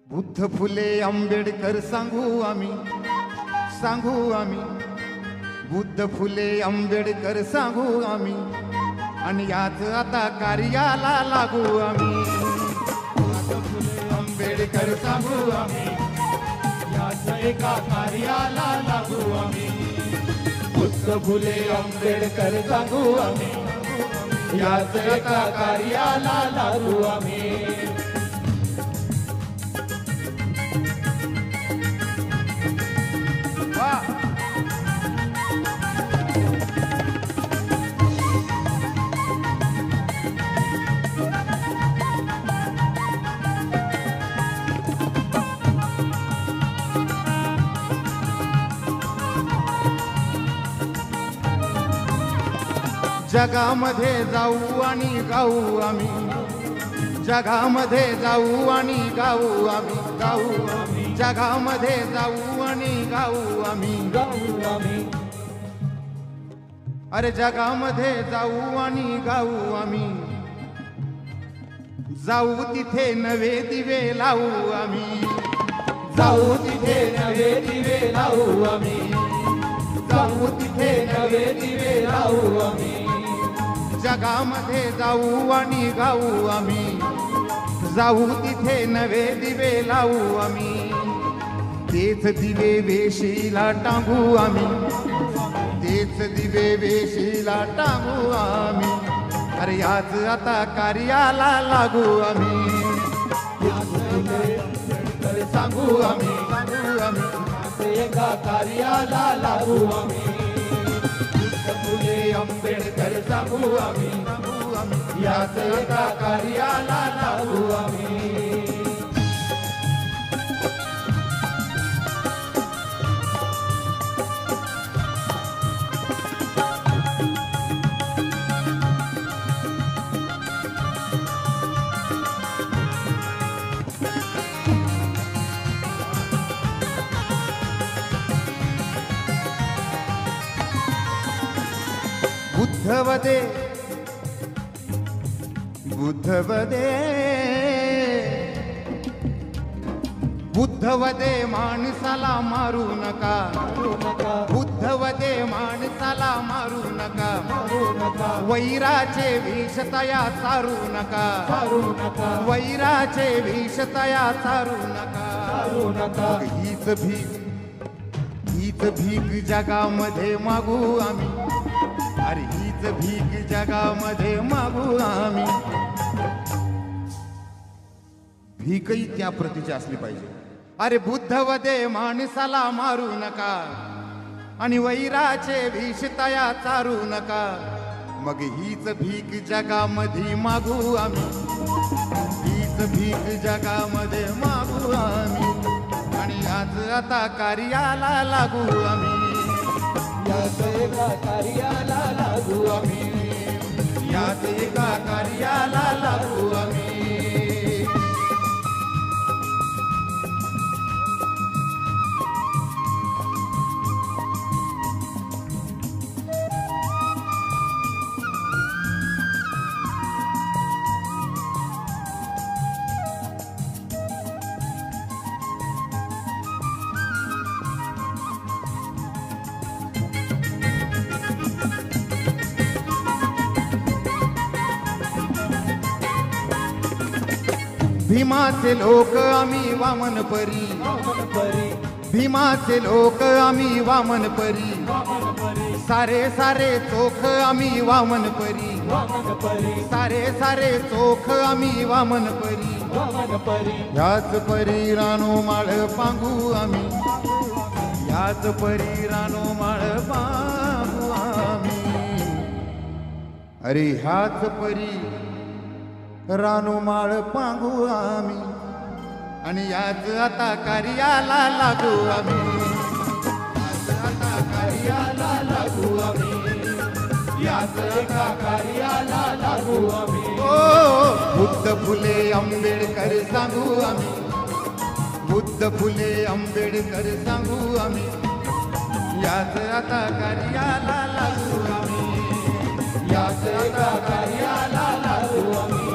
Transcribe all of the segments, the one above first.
बुद्ध फुले आंबेडकर सांगू आम्ही बुद्ध फुले आंबेडकर सांगू आम्ही आणि याच आता कार्याला लागू आम्ही बुद्ध फुले आंबेडकर सांगू आम्ही याच एका कार्याला लागू आम्ही बुद्ध फुले आंबेडकर सांगू आम्ही याच एका कार्याला लागू आम्ही जगामध्ये जाऊ आणि गाऊ आम्ही जगामध्ये जाऊ आणि गाऊ आम्ही जगामध्ये जाऊ आणि गाऊ आम्ही अरे जगामध्ये जाऊ आणि गाऊ आम्ही जाऊ तिथे नवे दिवे लावू आम्ही जाऊ तिथे नवे दिवे लावू आम्ही जाऊ तिथे नवे दिवे लावू आम्ही जगामध्ये जाऊ आणि गाऊ आम्ही जाऊ तिथे नवे दिवे लावू आम्ही तेच दिवे वेशीला टांगू आम्ही तेच दिवे वेशीला टांगू आम्ही अरे याच आता कार्याला लागू आम्ही सांगू आम्ही एका कार्याला लागू आम्ही फुले आंबेडकर सांगू आम्ही याच एका कार्याला लागू आम्ही बुद्धवदे माणसाला मारू नका बुद्धवदे माणसाला मारू नका वैराचे विष तया चारू नका वैराचे विष तया चारू नका हीच भीक जगामध्ये मागू आम्ही अरे हीच भीक जगामध्ये मागू आम्ही भीकही त्या प्रतीची असली पाहिजे अरे बुद्धवदे माणसाला मारू नका आणि वैराचे विष तया चारू नका मग हीच भीक जगामध्ये मागू आम्ही हीच भीक जगामध्ये मागू आम्ही आणि आज आता कार्याला लागू आम्ही याच एका कार्याला लागू आम्ही याच एका कार्याला लागू आम्ही भीमाचे लोक आम्ही वामन परी भीमाचे लोक आम्ही वामन परी सारे सारे चोख आम्ही वामन परी सारे चोख आम्ही वामन परी याच परी रानो माळ पांगू आम्ही याच परी रानो माळ पांगू आम्ही अरे ह्याच परी रानो माळ पांगू आम्ही आणि याच आता कार्याला लागू आम्ही आता कार्याला लागू आम्ही याच एका कार्याला लागू आम्ही बुद्ध फुले आंबेडकर सांगू आम्ही बुद्ध फुले आंबेडकर सांगू आम्ही याच आता कार्याला लागू आम्ही याच एका कार्याला लागू आम्ही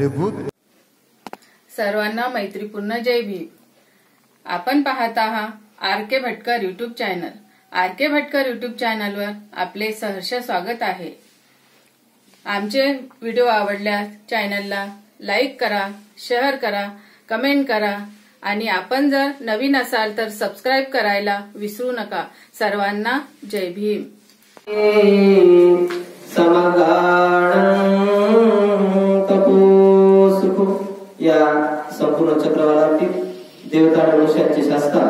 अरे भूत. सर्वांना मैत्रीपूर्ण जय भीम. आपण पाहत आहात R K. Bhatkar YouTube channel. R K. Bhatkar YouTube चॅनलवर आपले सहर्ष स्वागत आहे. आमचे व्हिडिओ आवडल्यास चॅनलला लाईक करा, शेअर करा, कमेंट करा आणि आपण जर नवीन असाल तर सबस्क्राईब करायला विसरू नका. सर्वांना जय भीम. या संपूर्ण चक्रवालातील देवता आणि मनुष्यांचे शास्त्र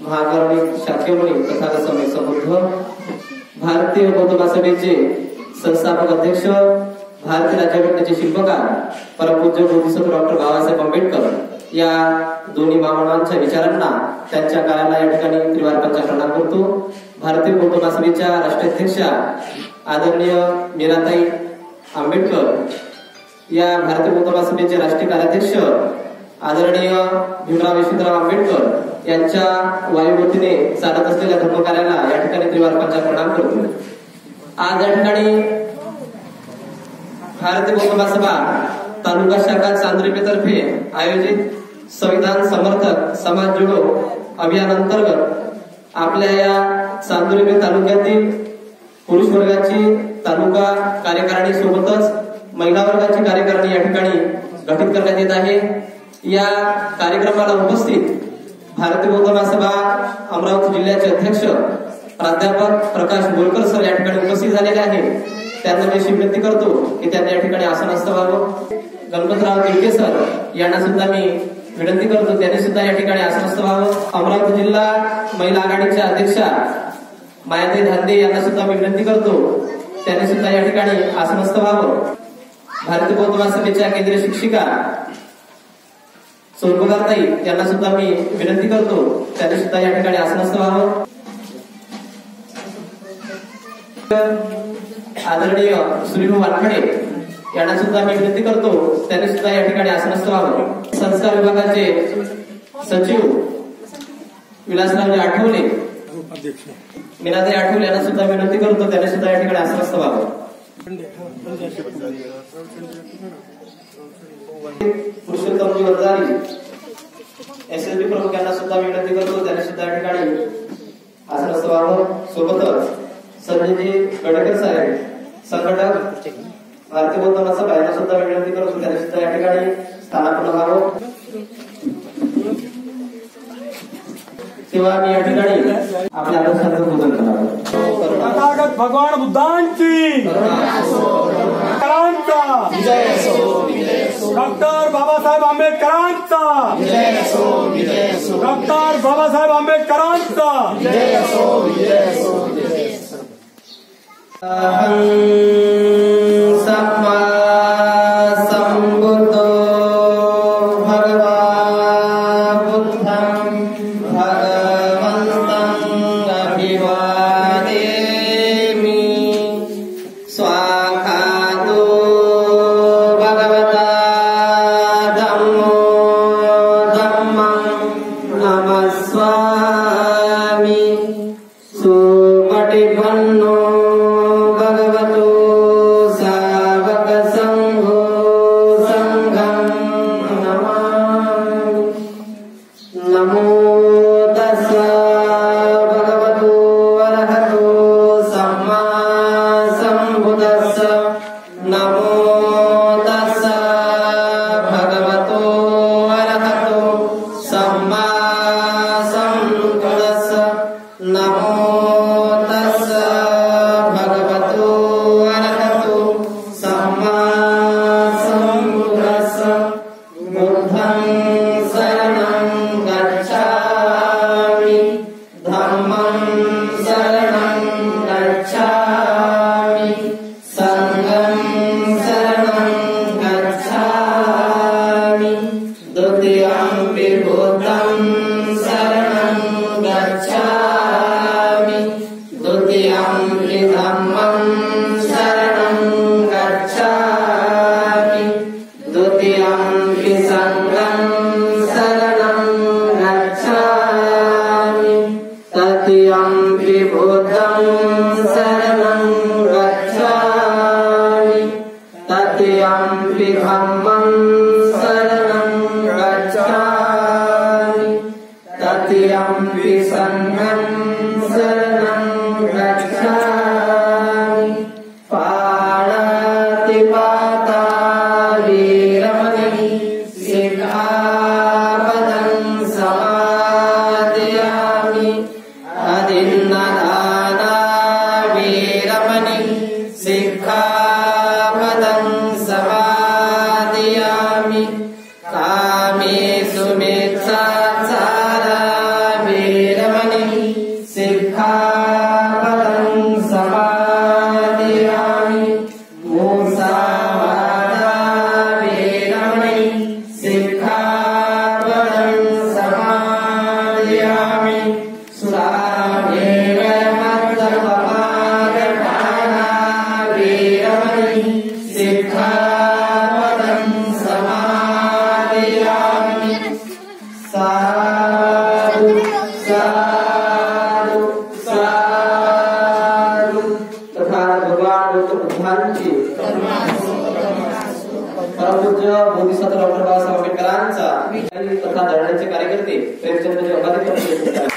महाकारुणिक शाक्यमुनी तथागत स्वामी समृद्ध भारतीय बौद्ध महासभेचे संस्थापक अध्यक्ष, भारतीय राज्यघटनेचे शिल्पकार परमपूज्य बोधिसत्व डॉक्टर बाबासाहेब आंबेडकर या दोन्ही महामानवांच्या विचारांना, त्यांच्या कार्याला या ठिकाणी त्रिवार पंचाप्रणाम करतो. भारतीय बौद्ध महासभेच्या राष्ट्राध्यक्षा आदरणीय मीराताई आंबेडकर, या भारतीय बौद्ध महासभेचे राष्ट्रीय कार्याध्यक्ष आदरणीय भीमराव यशवंतराव आंबेडकर यांच्या वायुगतीने चालत असलेल्या धर्मकार्याला या ठिकाणी त्रिवार पंचाप्रणाम करतो. आज या ठिकाणी भारतीय बौद्ध महासभा तालुका शाखा चांद्रपेतर्फे आयोजित संविधान समर्थक समाज जोडो अभियान अंतर्गत आपल्या या चांदुर्बे तालुक्यातील पुरुष वर्गाची तालुका कार्यकारिणी सोबतच महिला वर्गाची कार्यकारिणी या ठिकाणी गठीत करण्यात येत आहे. या कार्यक्रमाला उपस्थित भारतीय बौद्ध महासभा अमरावती जिल्ह्याचे अध्यक्ष प्राध्यापक प्रकाश बोरकर सर या ठिकाणी उपस्थित झालेले आहेत. त्यांना मी विनंती करतो की त्यांनी या ठिकाणी आसनस्थ व्हावं. गणपतराव तिडके सर यांना सुद्धा मी विनंती करतो त्यांनी सुद्धा या ठिकाणी आसनस्थ व्हावं. अमरावती जिल्हा महिला आघाडीच्या अध्यक्षा मायाताई धांदे यांना सुद्धा मी विनंती करतो त्यांनी सुद्धा या ठिकाणी आसनस्थ व्हावं. भारतीय बौद्ध महासभेच्या केंद्रीय शिक्षिका सोनबगारताई यांना सुद्धा मी विनंती करतो त्यांनी सुद्धा या ठिकाणी आसनस्थ व्हावं. आदरणीय सुनील वानखडे यांना सुद्धा मी विनंती करतो त्यांनी सुद्धा या ठिकाणी आसनस्थ व्हावं. संस्कार विभागाचे सचिव विलासराव आठवले, मीनाताई आठवले यांना सुद्धा विनंती करतो त्यांनी सुद्धा या ठिकाणी आसनस्थ व्हावं. पुरुषोत्तमजी वरदारी एसएसबी प्रमुख यांना सुद्धा विनंती करतो त्यांनी सुद्धा या ठिकाणी आसनस्थ व्हावं. सोबतच संजयजी गडकर साहेब संघटक भारतीय बौद्ध महासभा यांना सुद्धा विनंती करतो त्यांनी सुद्धा या ठिकाणी स्थानापन्न व्हावं. तेव्हा मी या ठिकाणी आपल्या आदर्शांचं पूजन करावं. तथागत भगवान बुद्धांची डॉक्टर बाबासाहेब आंबेडकरांचा, डॉक्टर बाबासाहेब आंबेडकरांचा. सम्मा संबुद्धो भगवान् बुद्धं भगवन्तं अभिवादेमि. स्वाखातो भगवता धम्मो धम्मं नमस्वामि. सुपटिपन्नो भगवतो सावक संघो संघं नमामि. नमो तस्सा भगवतो अरहतो सम्मा संबुद्धस्स. नमो तस्सा भगवतो अरहतो सम्मा संबुद्धस्स. नमो तस्सा भगवतो अरहतो सम्मा संबुद्धस्स. बुद्धं शरणं गच्छामि, धम्मं शरणं गच्छामि, संघं शरणं गच्छामि. द्वितीयंपि बुद्धं शरणं गच्छामि, द्वितीयंपि धम्मं शरणं गच्छामि, द्वितीयंपि संघं शरणं गच्छामि, तृतीयंपि बुद्धं शरणं गच्छामि, तृतीयंपि धम्मं साधु साधु साधु तथा भगवान गौतम बुद्धांची परमपूज्य बोधिसत्व डॉक्टर बाबासाहेब आंबेडकरांचा तथा धरण्याचे कार्यकर्ते प्रेमचंद्र अबाधिक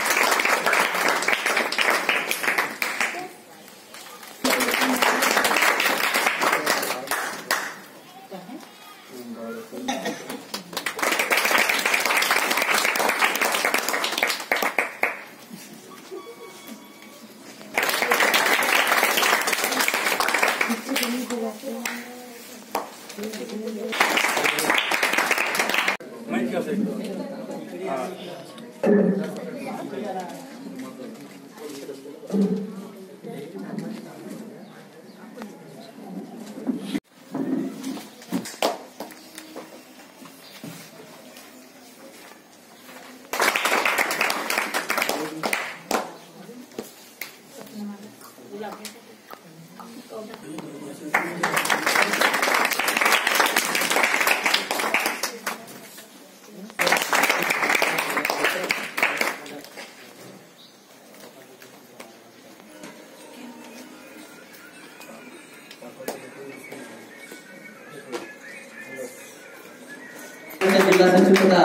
जिल्हा सचिव तथा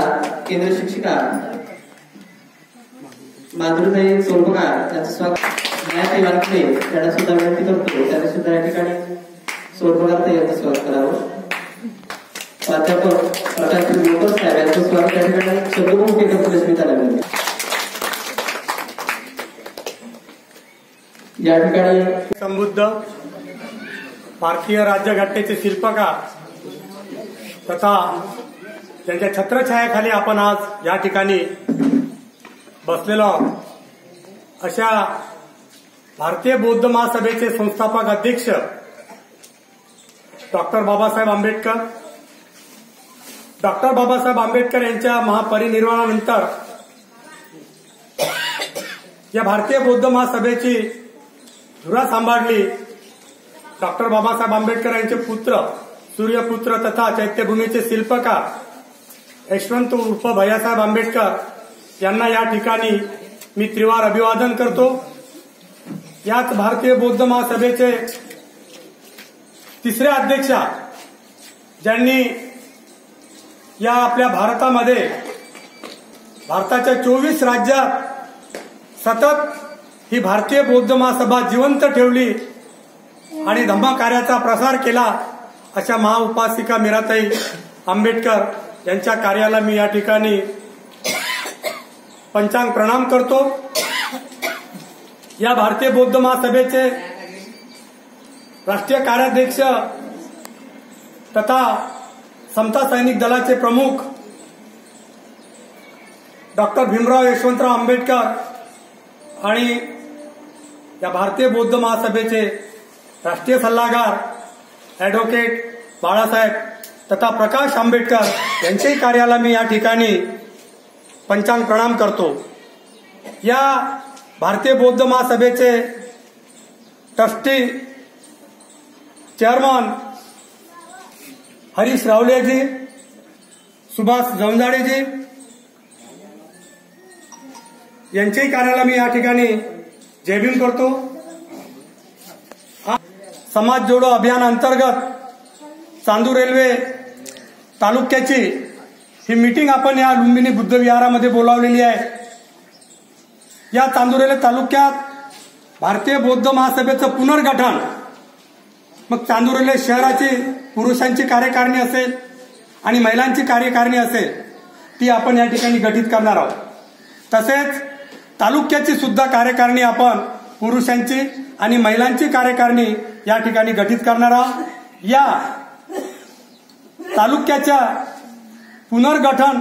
केंद्र शिक्षिका माधुरीताई सोलपकार यांचं स्वागत न्यायताई वानखडे यांना सुद्धा विनंती करतो त्यांनी सुद्धा या ठिकाणी सोलपकार ताई यांचं स्वागत करावं. प्राध्यापक प्रकाश मोकर साहेब यांचं स्वागत या ठिकाणी शब्दबहुल केंद्र पुरस्कृताला मिळते. या ठिकाणी समृद्ध भारतीय राज्यघटनेचे शिल्पकार तथा त्यांच्या छत्रछायाखाली आपण आज या ठिकाणी बसलेलो आहोत. अशा भारतीय बौद्ध महासभेचे संस्थापक अध्यक्ष डॉक्टर बाबासाहेब आंबेडकर. डॉक्टर बाबासाहेब आंबेडकर यांच्या महापरिनिर्वाणानंतर या भारतीय बौद्ध महासभेची धुरा सांभाळली डॉक्टर बाबासाहेब आंबेडकर यांचे पुत्र सूर्यपुत्र तथा चैत्यभूमीचे शिल्पकार यशवंत उर्फ भैयासाहेब आंबेडकर यांना या ठिकाणी मी त्रिवार अभिवादन करतो. याच भारतीय बौद्ध महासभेचे तिसरे अध्यक्ष ज्यांनी या आपल्या भारतामध्ये भारताच्या 24 राज्यात सतत ही भारतीय बौद्ध महासभा जिवंत ठेवली आणि धम्म कार्याचा प्रसार केला अशा महाउपासिका मीराताई आंबेडकर यांच्या कार्याला मी या ठिकाणी पंचांग प्रणाम करतो. या भारतीय बौद्ध महासभेचे राष्ट्रीय कार्याध्यक्ष तथा समता सैनिक दलाचे प्रमुख डॉक्टर भीमराव यशवंतराव आंबेडकर आणि या भारतीय बौद्ध महासभेचे राष्ट्रीय सल्लागार ॲडव्होकेट बाळासाहेब तथा प्रकाश आंबेडकर यांच्याही कार्याला मी या ठिकाणी पंचांग प्रणाम करतो. या भारतीय बौद्ध महासभेचे ट्रस्टी चेअरमन हरीश रावलेजी, सुभाष जमजाडेजी यांच्याही कार्याला मी या ठिकाणी जय भीम करतो. समाज जोडो अभियान अंतर्गत चांदूर रेल्वे तालुक्याची ही मीटिंग आपण या लुंबिनी बुद्ध विहारामध्ये बोलावलेली आहे. या चांदूर रेल्वे तालुक्यात भारतीय बौद्ध महासभेचं पुनर्गठन, मग चांदूर रेल्वे शहराची पुरुषांची कार्यकारिणी असेल आणि महिलांची कार्यकारिणी असेल ती आपण या ठिकाणी गठीत करणार आहोत. तसेच तालुक्याची सुद्धा कार्यकारिणी आपण पुरुषांची आणि महिलांची कार्यकारिणी या ठिकाणी गठीत करणार आहोत. या तालुक्याच्या पुनर्गठन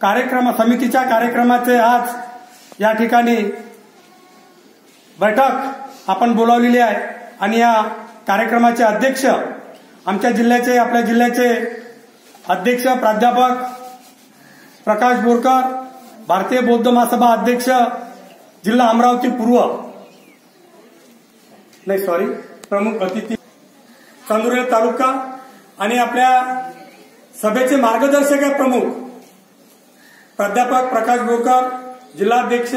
कार्यक्रम समितीच्या कार्यक्रमाचे आज या ठिकाणी बैठक आपण बोलावलेली आहे आणि या कार्यक्रमाचे अध्यक्ष आपल्या जिल्ह्याचे अध्यक्ष प्राध्यापक प्रकाश बोरकर, भारतीय बौद्ध महासभा अध्यक्ष जिल्हा अमरावती प्रमुख अतिथी चांदूर तालुका आणि आपल्या सभेचे मार्गदर्शक आहे प्रमुख प्राध्यापक प्रकाश गोकर, जिल्हाध्यक्ष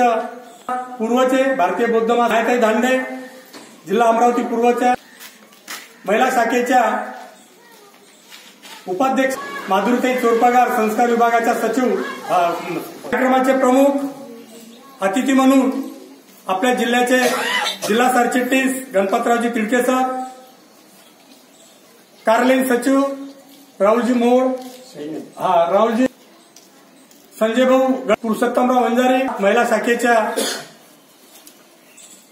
पूर्वचे भारतीय बौद्ध महासभा दांडे, जिल्हा अमरावती पूर्वच्या महिला शाखेच्या उपाध्यक्ष माधुरीताई चोरपगार, संस्कार विभागाच्या सचिव, कार्यक्रमाचे प्रमुख अतिथी म्हणून आपल्या जिल्ह्याचे जिल्हा सरचिटणीस गणपतरावजी तिडके सर, कार्यालयीन सचिव राहुलजी मोड, राहुलजी संजय भाऊ, पुरुषोत्तमराव वंजारी, महिला शाखेच्या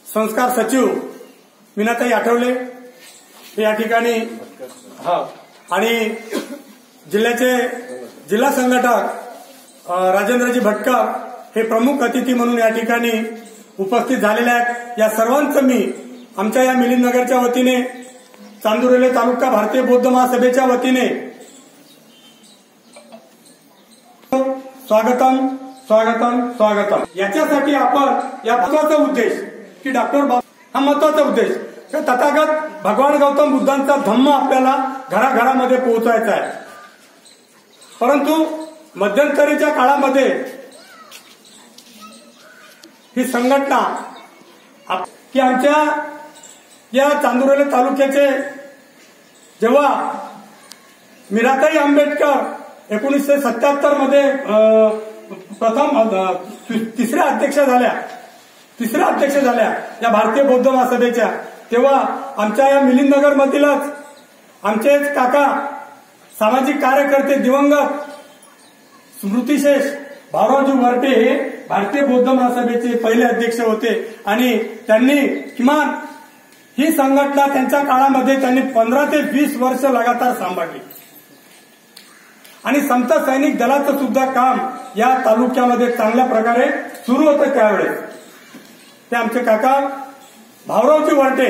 संस्कार सचिव मीनाताई आठवले या ठिकाणी, आणि जिल्ह्याचे जिल्हा संघटक राजेंद्रजी भटकर हे प्रमुख अतिथी म्हणून या ठिकाणी उपस्थित झालेले आहेत. या सर्वांचं मी आमच्या या मिलिंदनगरच्या वतीने, चांदुरेले तालुका भारतीय बौद्ध महासभेच्या वतीने स्वागतम स्वागतम स्वागतम. याच्यासाठी आपण या महत्वाचा उद्देश की हा महत्वाचा उद्देश की तथागत भगवान गौतम बुद्धांचा धम्म आपल्याला घराघरामध्ये पोहोचायचा आहे. परंतु मध्यंतरीच्या काळामध्ये ही संघटना की आमच्या या चांदुरेले तालुक्याचे जेव्हा मीराताई आंबेडकर 1977 मध्ये प्रथम तिसऱ्या अध्यक्ष झाल्या या भारतीय बौद्ध महासभेच्या, तेव्हा आमच्या या मिलिंदनगर मधीलच आमचेच काका सामाजिक कार्यकर्ते दिवंगत स्मृतिशेष भाऊरावजी वरटे हे भारतीय बौद्ध महासभेचे पहिले अध्यक्ष होते आणि त्यांनी किमान ही संघटना त्यांच्या काळामध्ये त्यांनी 15 ते 20 वर्ष लगातार सांभाळली आणि समता सैनिक दलाचं सुद्धा काम या तालुक्यामध्ये चांगल्या प्रकारे सुरू होतं. त्यावेळेस ते आमचे काका भाऊरावजी वरटे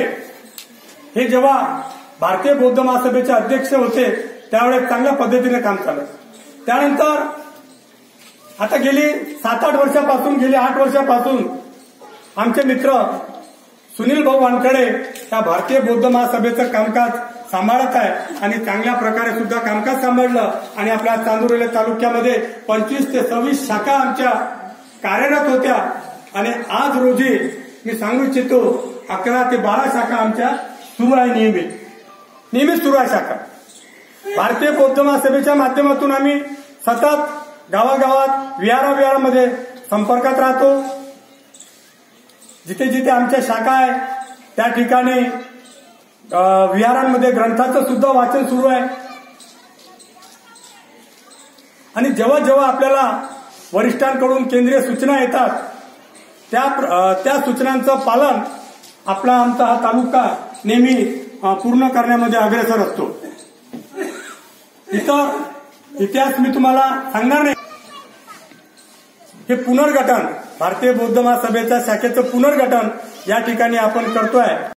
हे जेव्हा भारतीय बौद्ध महासभेचे अध्यक्ष होते त्यावेळेस चांगल्या पद्धतीने काम चाललं. त्यानंतर आता गेली 7-8 वर्षापासून, गेली 8 वर्षापासून आमचे मित्र सुनील भाऊ वानखडे या भारतीय बौद्ध महासभेचं कामकाज सांभाळत आहे आणि चांगल्या प्रकारे सुद्धा कामकाज सांभाळलं आणि आपल्या चांदुरेले तालुक्यामध्ये 25 ते 26 शाखा आमच्या कार्यरत होत्या आणि आज रोजी मी सांगू इच्छितो 11 ते 12 शाखा आमच्या सुरू आहे, नियमित सुरू आहे शाखा. भारतीय बौद्ध महासभेच्या माध्यमातून आम्ही सतत गावागावात विहारामध्ये संपर्कात राहतो. जिथे जिथे आमच्या शाखा आहे त्या ठिकाणी विहारांमध्ये ग्रंथाचं सुद्धा वाचन सुरू आहे आणि जेव्हा जेव्हा आपल्याला वरिष्ठांकडून केंद्रीय सूचना येतात त्या सूचनांचं पालन आमचा हा तालुका नेहमी पूर्ण करण्यामध्ये अग्रेसर असतो. इतिहास मी तुम्हाला सांगणार नाही. हे पुनर्गठन, भारतीय बौद्ध महासभेच्या शाखेचं पुनर्गठन या ठिकाणी आपण करतोय.